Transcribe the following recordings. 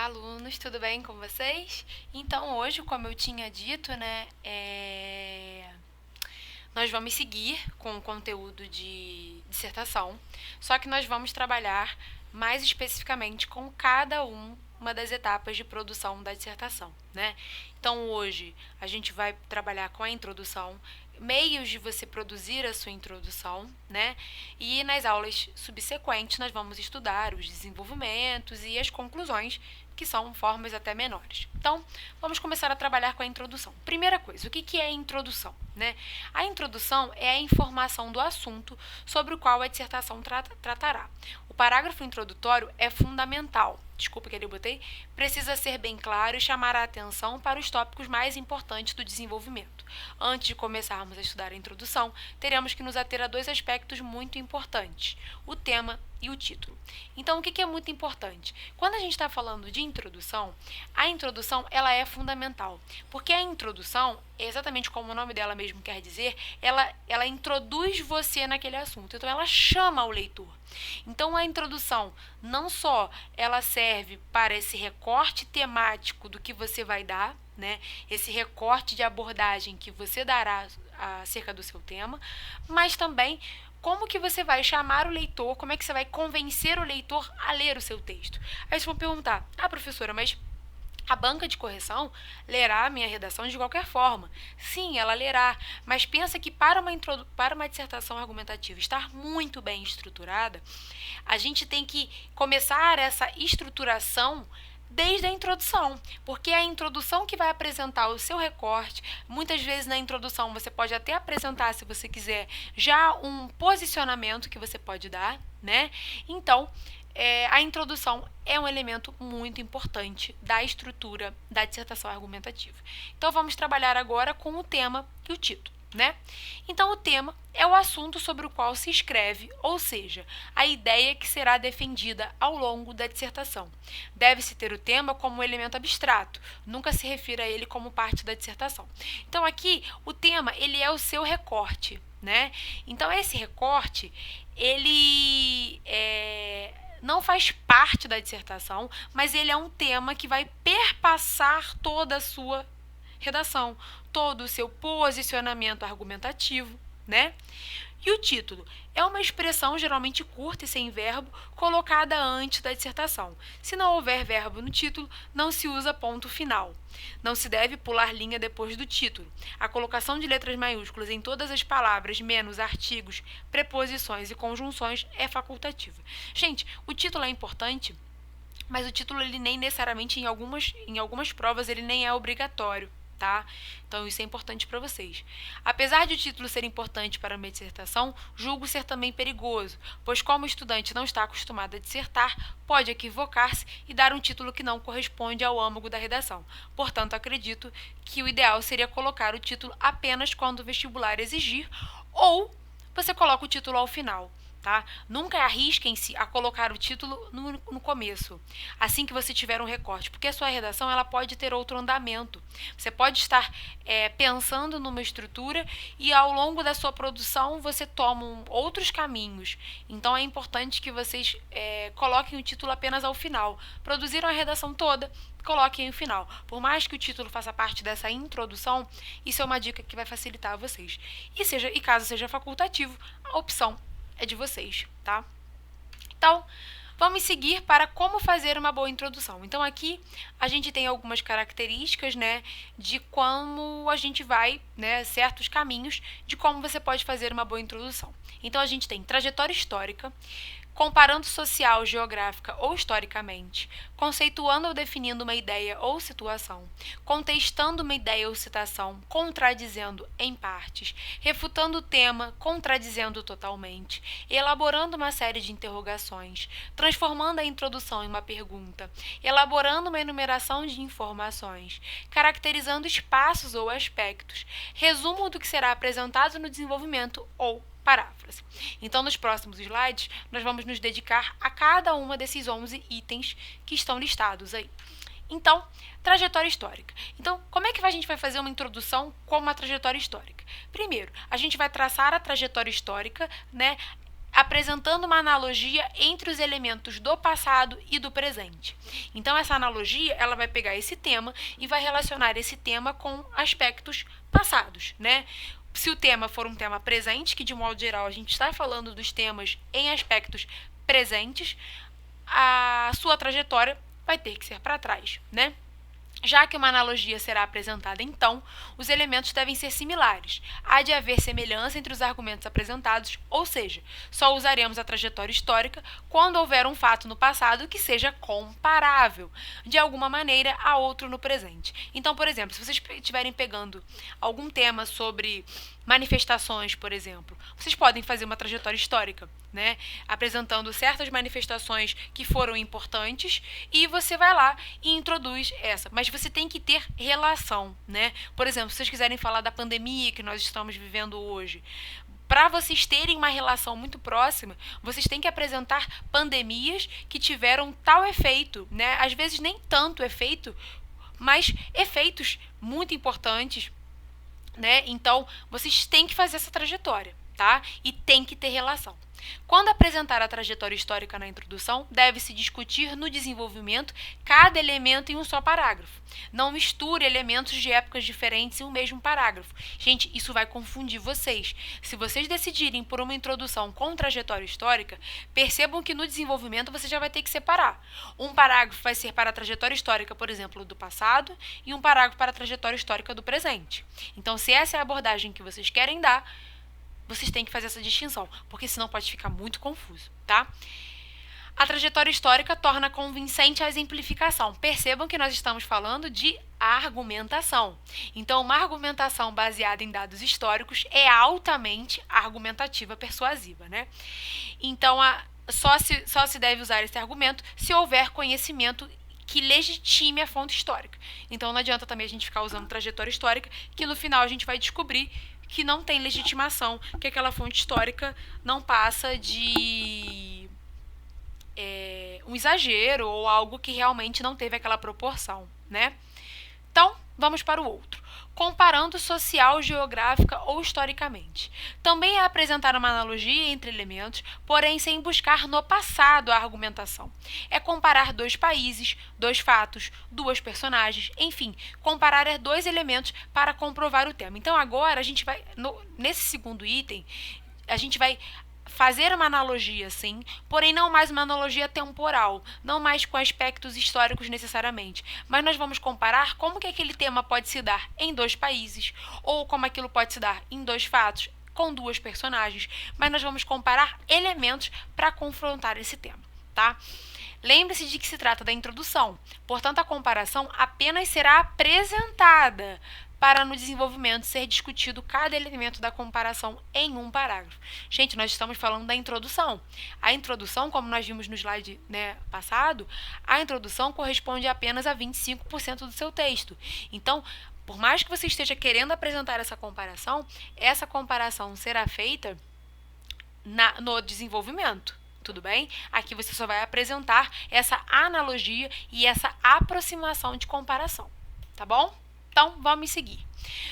alunos, tudo bem com vocês? Então, hoje, como eu tinha dito, né, nós vamos seguir com o conteúdo de dissertação, só que nós vamos trabalhar mais especificamente com uma das etapas de produção da dissertação, né? Então, hoje, a gente vai trabalhar com a introdução, meios de você produzir a sua introdução, né? E nas aulas subsequentes nós vamos estudar os desenvolvimentos e as conclusões, que são formas até menores. Então, vamos começar a trabalhar com a introdução. Primeira coisa, o que é a introdução, né? A introdução é a informação do assunto sobre o qual a dissertação tratará. O parágrafo introdutório é fundamental. Desculpa que eu botei, precisa ser bem claro e chamar a atenção para os tópicos mais importantes do desenvolvimento. Antes de começarmos a estudar a introdução, teremos que nos ater a dois aspectos muito importantes: o tema e o título. Então, o que é muito importante? Quando a gente está falando de introdução, a introdução ela é fundamental, porque a introdução, exatamente como o nome dela mesmo quer dizer, ela introduz você naquele assunto, então ela chama o leitor. Então, a introdução não só ela serve para esse recorte temático do que você vai dar, né, esse recorte de abordagem que você dará acerca do seu tema, mas também como que você vai chamar o leitor, como é que você vai convencer o leitor a ler o seu texto. Aí vocês vão perguntar: professora, mas a banca de correção lerá a minha redação de qualquer forma. Sim, ela lerá, mas pensa que para uma dissertação argumentativa estar muito bem estruturada, a gente tem que começar essa estruturação desde a introdução, porque é a introdução que vai apresentar o seu recorte. Muitas vezes na introdução você pode até apresentar, se você quiser, já um posicionamento que você pode dar, né? Então, a introdução é um elemento muito importante da estrutura da dissertação argumentativa. Então, vamos trabalhar agora com o tema e o título, né? Então, o tema é o assunto sobre o qual se escreve, ou seja, a ideia que será defendida ao longo da dissertação. Deve-se ter o tema como um elemento abstrato, nunca se refira a ele como parte da dissertação. Então, aqui, o tema, ele é o seu recorte, né? Então, esse recorte, ele não faz parte da dissertação, mas ele é um tema que vai perpassar toda a sua redação, todo o seu posicionamento argumentativo, né? E o título é uma expressão geralmente curta e sem verbo colocada antes da dissertação. Se não houver verbo no título, não se usa ponto final. Não se deve pular linha depois do título. A colocação de letras maiúsculas em todas as palavras, menos artigos, preposições e conjunções, é facultativa. Gente, o título é importante, mas o título ele nem necessariamente em algumas provas ele nem é obrigatório, tá? Então isso é importante para vocês. Apesar de o título ser importante para uma dissertação, julgo ser também perigoso, pois como o estudante não está acostumado a dissertar, pode equivocar-se e dar um título que não corresponde ao âmago da redação. Portanto, acredito que o ideal seria colocar o título apenas quando o vestibular exigir, ou você coloca o título ao final. Tá? Nunca arrisquem-se a colocar o título no começo, assim que você tiver um recorte, porque a sua redação ela pode ter outro andamento. Você pode estar pensando numa estrutura e ao longo da sua produção você toma outros caminhos. Então é importante que vocês coloquem o título apenas ao final. Produziram a redação toda, coloquem o final. Por mais que o título faça parte dessa introdução, isso é uma dica que vai facilitar a vocês. E caso seja facultativo, a opção é de vocês, tá? Então, vamos seguir para como fazer uma boa introdução. Então, aqui a gente tem algumas características, né, de como a gente vai, né, certos caminhos de como você pode fazer uma boa introdução. Então, a gente tem trajetória histórica, comparando social, geográfica ou historicamente, conceituando ou definindo uma ideia ou situação, contestando uma ideia ou citação, contradizendo em partes, refutando o tema, contradizendo totalmente, elaborando uma série de interrogações, transformando a introdução em uma pergunta, elaborando uma enumeração de informações, caracterizando espaços ou aspectos, resumo do que será apresentado no desenvolvimento ou paráfrase. Então, nos próximos slides, nós vamos nos dedicar a cada uma desses 11 itens que estão listados aí. Então, trajetória histórica. Então, como é que a gente vai fazer uma introdução com uma trajetória histórica? Primeiro, a gente vai traçar a trajetória histórica, né, apresentando uma analogia entre os elementos do passado e do presente. Então, essa analogia, ela vai pegar esse tema e vai relacionar esse tema com aspectos passados, né? Se o tema for um tema presente, que de modo geral a gente está falando dos temas em aspectos presentes, a sua trajetória vai ter que ser para trás, né? Já que uma analogia será apresentada, então, os elementos devem ser similares. Há de haver semelhança entre os argumentos apresentados, ou seja, só usaremos a trajetória histórica quando houver um fato no passado que seja comparável, de alguma maneira, a outro no presente. Então, por exemplo, se vocês estiverem pegando algum tema sobre manifestações, por exemplo, vocês podem fazer uma trajetória histórica, né, apresentando certas manifestações que foram importantes e você vai lá e introduz essa. Mas você tem que ter relação, né? Por exemplo, se vocês quiserem falar da pandemia que nós estamos vivendo hoje, para vocês terem uma relação muito próxima, vocês têm que apresentar pandemias que tiveram tal efeito, né? Às vezes nem tanto efeito, mas efeitos muito importantes, né? Então, vocês têm que fazer essa trajetória, tá? E tem que ter relação. Quando apresentar a trajetória histórica na introdução, deve-se discutir no desenvolvimento cada elemento em um só parágrafo. Não misture elementos de épocas diferentes em um mesmo parágrafo. Gente, isso vai confundir vocês. Se vocês decidirem por uma introdução com trajetória histórica, percebam que no desenvolvimento você já vai ter que separar. Um parágrafo vai ser para a trajetória histórica, por exemplo, do passado, e um parágrafo para a trajetória histórica do presente. Então, se essa é a abordagem que vocês querem dar, vocês têm que fazer essa distinção, porque senão pode ficar muito confuso, tá? A trajetória histórica torna convincente a exemplificação. Percebam que nós estamos falando de argumentação. Então, uma argumentação baseada em dados históricos é altamente argumentativa persuasiva, né? Então, só se deve usar esse argumento se houver conhecimento que legitime a fonte histórica. Então, não adianta também a gente ficar usando trajetória histórica, que no final a gente vai descobrir que não tem legitimação, que aquela fonte histórica não passa de um exagero ou algo que realmente não teve aquela proporção, né? Então, vamos para o outro. Comparando social, geográfica ou historicamente. Também é apresentar uma analogia entre elementos, porém sem buscar no passado a argumentação. É comparar dois países, dois fatos, duas personagens, enfim, comparar dois elementos para comprovar o tema. Então agora a gente vai, nesse segundo item, a gente vai fazer uma analogia, sim, porém não mais uma analogia temporal, não mais com aspectos históricos necessariamente, mas nós vamos comparar como que aquele tema pode se dar em dois países, ou como aquilo pode se dar em dois fatos, com duas personagens, mas nós vamos comparar elementos para confrontar esse tema, tá? Lembre-se de que se trata da introdução, portanto a comparação apenas será apresentada para no desenvolvimento ser discutido cada elemento da comparação em um parágrafo. Gente, nós estamos falando da introdução. A introdução, como nós vimos no slide, né, passado, a introdução corresponde apenas a 25% do seu texto. Então, por mais que você esteja querendo apresentar essa comparação será feita no desenvolvimento. Tudo bem? Aqui você só vai apresentar essa analogia e essa aproximação de comparação. Tá bom? Então, vamos seguir.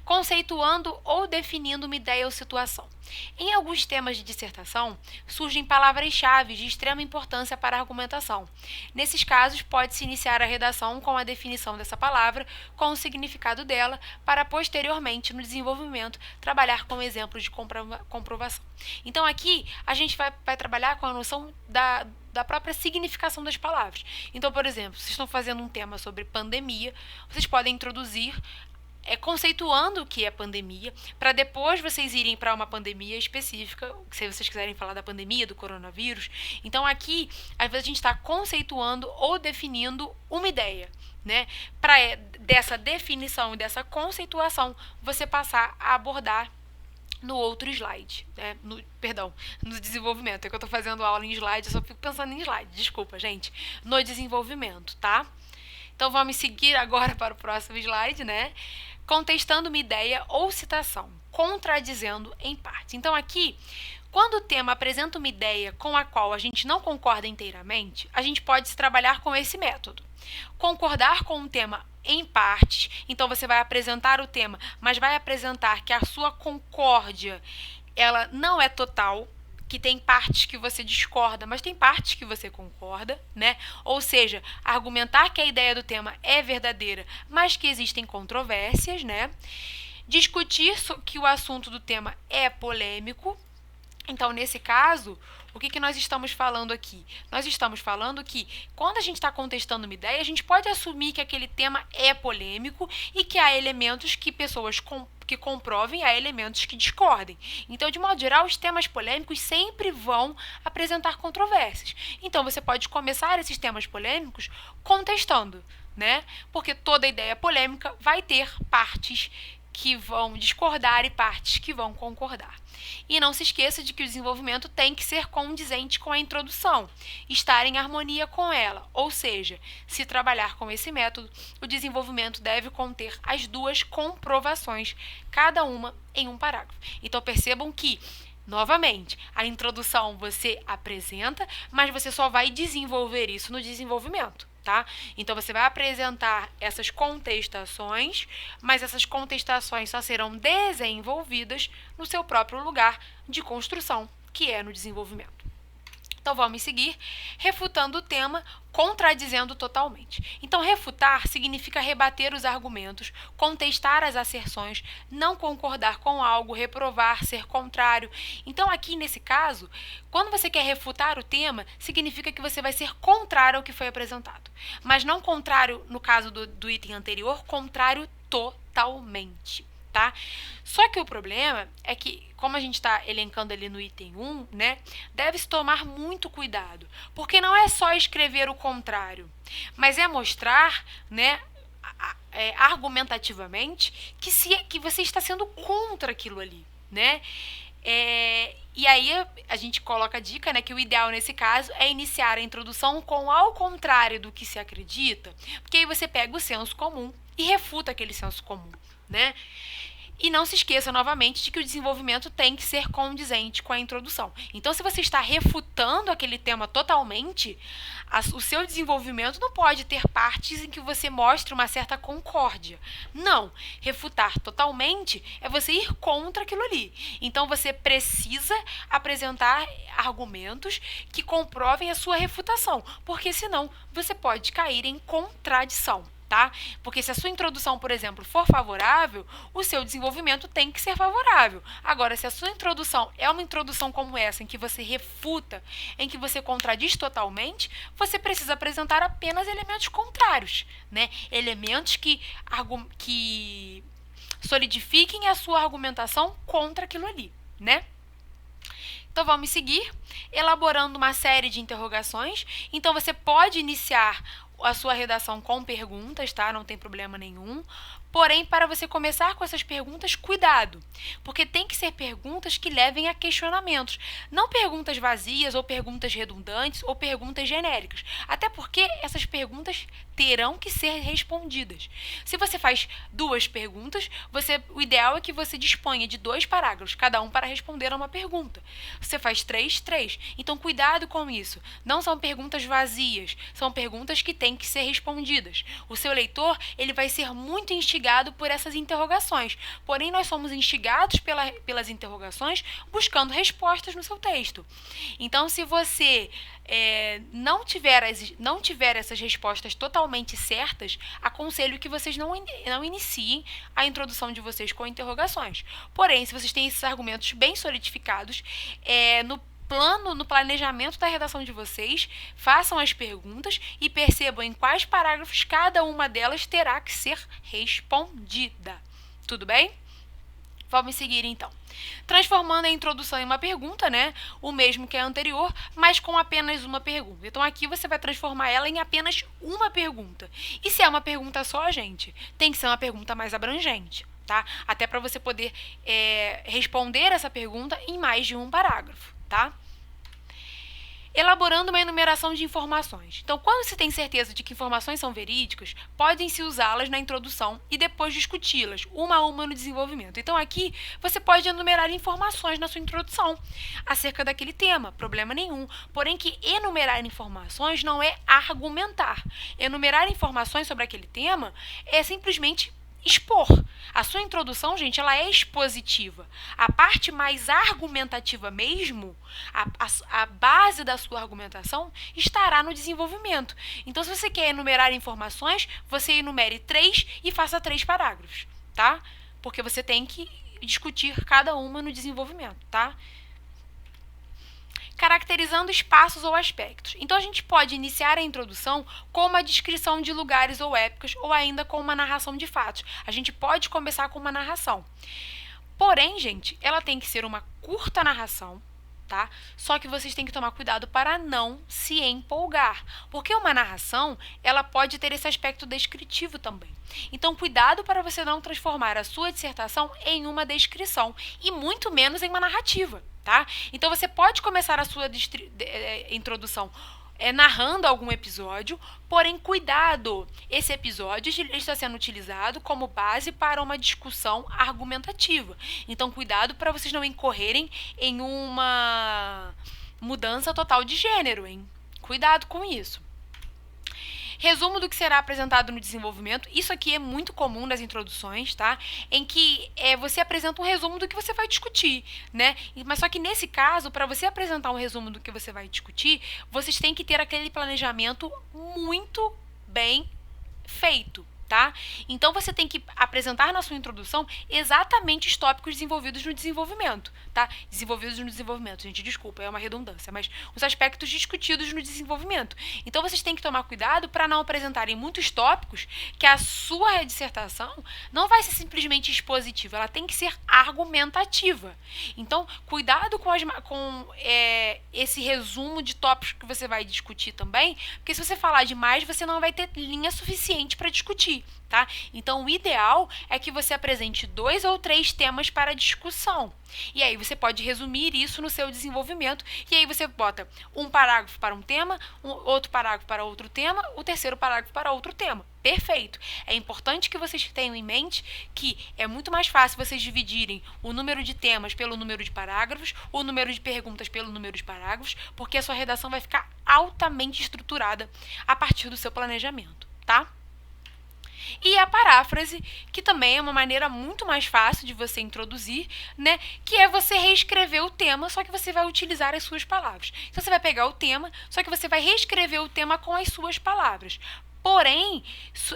Conceituando ou definindo uma ideia ou situação. Em alguns temas de dissertação, surgem palavras-chave de extrema importância para a argumentação. Nesses casos, pode-se iniciar a redação com a definição dessa palavra, com o significado dela, para posteriormente, no desenvolvimento, trabalhar com exemplos de comprovação. Então, aqui, a gente vai trabalhar com a noção da própria significação das palavras. Então, por exemplo, vocês estão fazendo um tema sobre pandemia, vocês podem introduzir conceituando o que é pandemia, para depois vocês irem para uma pandemia específica, se vocês quiserem falar da pandemia, do coronavírus. Então, aqui, às vezes a gente está conceituando ou definindo uma ideia, né? Para dessa definição e dessa conceituação, você passar a abordar no outro slide, né? No desenvolvimento. É que eu estou fazendo aula em slide, eu só fico pensando em slide, desculpa, gente. No desenvolvimento, tá? Então, vamos seguir agora para o próximo slide, né? Contestando uma ideia ou citação, contradizendo em parte. Então, aqui, quando o tema apresenta uma ideia com a qual a gente não concorda inteiramente, a gente pode trabalhar com esse método. Concordar com um tema em partes, então você vai apresentar o tema, mas vai apresentar que a sua concórdia, ela não é total, que tem partes que você discorda, mas tem partes que você concorda, né? Ou seja, argumentar que a ideia do tema é verdadeira, mas que existem controvérsias, né? Discutir que o assunto do tema é polêmico. Então, nesse caso, o que nós estamos falando aqui? Nós estamos falando que, quando a gente está contestando uma ideia, a gente pode assumir que aquele tema é polêmico e que há elementos que pessoas que comprovem, há elementos que discordem. Então, de modo geral, os temas polêmicos sempre vão apresentar controvérsias. Então, você pode começar esses temas polêmicos contestando, né? Porque toda ideia polêmica vai ter partes que vão discordar e partes que vão concordar. E não se esqueça de que o desenvolvimento tem que ser condizente com a introdução, estar em harmonia com ela, ou seja, se trabalhar com esse método, o desenvolvimento deve conter as duas comprovações, cada uma em um parágrafo. Então percebam que, novamente, a introdução você apresenta, mas você só vai desenvolver isso no desenvolvimento. Tá? Então, você vai apresentar essas contestações, mas essas contestações só serão desenvolvidas no seu próprio lugar de construção, que é no desenvolvimento. Então, vamos seguir refutando o tema, contradizendo totalmente. Então, refutar significa rebater os argumentos, contestar as asserções, não concordar com algo, reprovar, ser contrário. Então, aqui nesse caso, quando você quer refutar o tema, significa que você vai ser contrário ao que foi apresentado. Mas não contrário, no caso do item anterior, contrário totalmente. Tá? Só que o problema é que, como a gente está elencando ali no item 1, né, deve-se tomar muito cuidado, porque não é só escrever o contrário, mas é mostrar, né, argumentativamente que você está sendo contra aquilo ali, né? E aí a gente coloca a dica, né, que o ideal nesse caso é iniciar a introdução com ao contrário do que se acredita, porque aí você pega o senso comum e refuta aquele senso comum, né? E não se esqueça novamente de que o desenvolvimento tem que ser condizente com a introdução. Então, se você está refutando aquele tema totalmente, o seu desenvolvimento não pode ter partes em que você mostre uma certa concórdia. Não. Refutar totalmente é você ir contra aquilo ali. Então, você precisa apresentar argumentos que comprovem a sua refutação, porque senão você pode cair em contradição. Tá? Porque se a sua introdução, por exemplo, for favorável, o seu desenvolvimento tem que ser favorável. Agora, se a sua introdução é uma introdução como essa, em que você refuta, em que você contradiz totalmente, você precisa apresentar apenas elementos contrários, né? Elementos que solidifiquem a sua argumentação contra aquilo ali, né? Então, vamos seguir elaborando uma série de interrogações. Então, você pode iniciar a sua redação com perguntas, tá? Não tem problema nenhum. Porém, para você começar com essas perguntas, cuidado, porque tem que ser perguntas que levem a questionamentos, não perguntas vazias ou perguntas redundantes ou perguntas genéricas, até porque essas perguntas terão que ser respondidas. Se você faz 2 perguntas, o ideal é que você disponha de 2 parágrafos, cada um para responder a uma pergunta. Você faz 3. Então, cuidado com isso. Não são perguntas vazias, são perguntas que têm que ser respondidas. O seu leitor, ele vai ser muito instigado por essas interrogações. Porém, nós somos instigados pelas interrogações buscando respostas no seu texto. Então, se você não tiver essas respostas totalmente certas, aconselho que vocês não iniciem a introdução de vocês com interrogações. Porém, se vocês têm esses argumentos bem solidificados, no planejamento da redação de vocês, façam as perguntas e percebam em quais parágrafos cada uma delas terá que ser respondida. Tudo bem? Vamos seguir, então. Transformando a introdução em uma pergunta, né? O mesmo que a anterior, mas com apenas uma pergunta. Então, aqui você vai transformar ela em apenas uma pergunta. E se é uma pergunta só, gente, tem que ser uma pergunta mais abrangente, tá? Até para você poder responder essa pergunta em mais de um parágrafo, tá? Elaborando uma enumeração de informações. Então, quando se tem certeza de que informações são verídicas, podem-se usá-las na introdução e depois discuti-las, uma a uma no desenvolvimento. Então, aqui, você pode enumerar informações na sua introdução acerca daquele tema, problema nenhum. Porém, que enumerar informações não é argumentar. Enumerar informações sobre aquele tema é simplesmente expor. A sua introdução, gente, ela é expositiva. A parte mais argumentativa mesmo, a base da sua argumentação, estará no desenvolvimento. Então, se você quer enumerar informações, você enumere 3 e faça 3 parágrafos, tá? Porque você tem que discutir cada uma no desenvolvimento, tá? Caracterizando espaços ou aspectos. Então, a gente pode iniciar a introdução com uma descrição de lugares ou épocas, ou ainda com uma narração de fatos. A gente pode começar com uma narração. Porém, gente, ela tem que ser uma curta narração, tá? Só que vocês têm que tomar cuidado para não se empolgar, porque uma narração, ela pode ter esse aspecto descritivo também. Então, cuidado para você não transformar a sua dissertação em uma descrição e muito menos em uma narrativa, tá? Então, você pode começar a sua introdução narrando algum episódio, porém, cuidado, esse episódio está sendo utilizado como base para uma discussão argumentativa. Então, cuidado para vocês não incorrerem em uma mudança total de gênero, hein? Cuidado com isso. Resumo do que será apresentado no desenvolvimento. Isso aqui é muito comum nas introduções, tá? Em que você apresenta um resumo do que você vai discutir, né? Mas só que nesse caso, para você apresentar um resumo do que você vai discutir, vocês têm que ter aquele planejamento muito bem feito, tá? Então, você tem que apresentar na sua introdução exatamente os tópicos desenvolvidos no desenvolvimento, tá? Desenvolvidos no desenvolvimento, gente, desculpa, é uma redundância, mas os aspectos discutidos no desenvolvimento. Então, vocês têm que tomar cuidado para não apresentarem muitos tópicos que a sua dissertação não vai ser simplesmente expositiva, ela tem que ser argumentativa. Então, cuidado com esse resumo de tópicos que você vai discutir também, porque se você falar demais, você não vai ter linha suficiente para discutir. Tá? Então, o ideal é que você apresente 2 ou 3 temas para discussão. E aí você pode resumir isso no seu desenvolvimento. E aí você bota um parágrafo para um tema, outro parágrafo para outro tema, o terceiro parágrafo para outro tema. Perfeito. É importante que vocês tenham em mente que é muito mais fácil vocês dividirem o número de temas pelo número de parágrafos, o número de perguntas pelo número de parágrafos, porque a sua redação vai ficar altamente estruturada a partir do seu planejamento, tá? E a paráfrase, que também é uma maneira muito mais fácil de você introduzir, né? Que é você reescrever o tema, só que você vai utilizar as suas palavras. Então, você vai pegar o tema, só que você vai reescrever o tema com as suas palavras. Porém,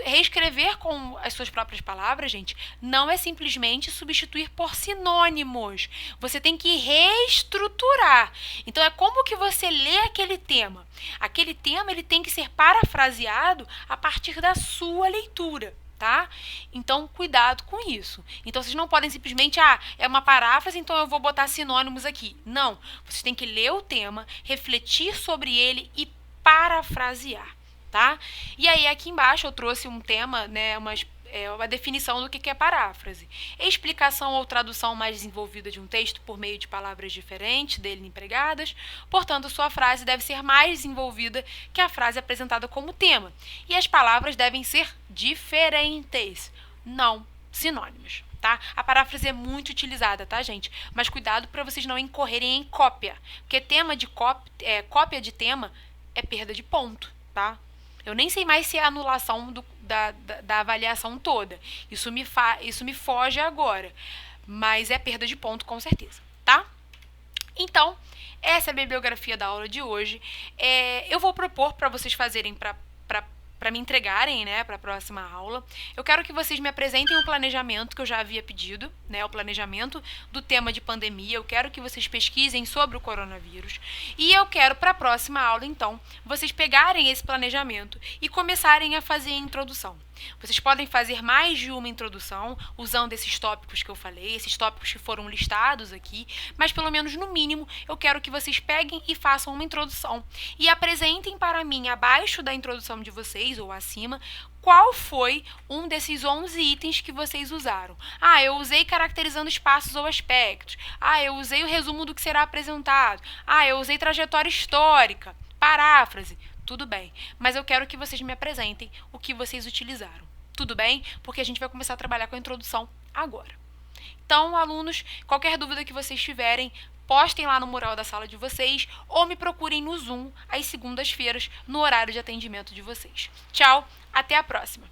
reescrever com as suas próprias palavras, gente, não é simplesmente substituir por sinônimos. Você tem que reestruturar. Então, é como que você lê aquele tema. Aquele tema ele tem que ser parafraseado a partir da sua leitura. Tá? Então, cuidado com isso. Então, vocês não podem simplesmente, é uma paráfrase, então eu vou botar sinônimos aqui. Não. Vocês têm que ler o tema, refletir sobre ele e parafrasear. Tá? E aí, aqui embaixo eu trouxe um tema, né, uma definição do que é paráfrase. Explicação ou tradução mais desenvolvida de um texto por meio de palavras diferentes dele empregadas. Portanto, sua frase deve ser mais desenvolvida que a frase apresentada como tema. E as palavras devem ser diferentes, não sinônimos. Tá? A paráfrase é muito utilizada, tá, gente? Mas cuidado para vocês não incorrerem em cópia. Porque tema de cópia de tema é perda de ponto, tá? Eu nem sei mais se é anulação da avaliação toda. Isso me foge agora. Mas é perda de ponto, com certeza, tá? Então, essa é a bibliografia da aula de hoje. Eu vou propor para vocês fazerem para me entregarem, né, para a próxima aula. Eu quero que vocês me apresentem o planejamento que eu já havia pedido, né, o planejamento do tema de pandemia. Eu quero que vocês pesquisem sobre o coronavírus. E eu quero, para a próxima aula, então, vocês pegarem esse planejamento e começarem a fazer a introdução. Vocês podem fazer mais de uma introdução usando esses tópicos que eu falei, esses tópicos que foram listados aqui, mas pelo menos no mínimo eu quero que vocês peguem e façam uma introdução e apresentem para mim, abaixo da introdução de vocês ou acima, qual foi um desses 11 itens que vocês usaram. Eu usei caracterizando espaços ou aspectos. Eu usei o resumo do que será apresentado. Eu usei trajetória histórica, paráfrase. Tudo bem, mas eu quero que vocês me apresentem o que vocês utilizaram. Tudo bem? Porque a gente vai começar a trabalhar com a introdução agora. Então, alunos, qualquer dúvida que vocês tiverem, postem lá no mural da sala de vocês ou me procurem no Zoom às segundas-feiras, no horário de atendimento de vocês. Tchau, até a próxima!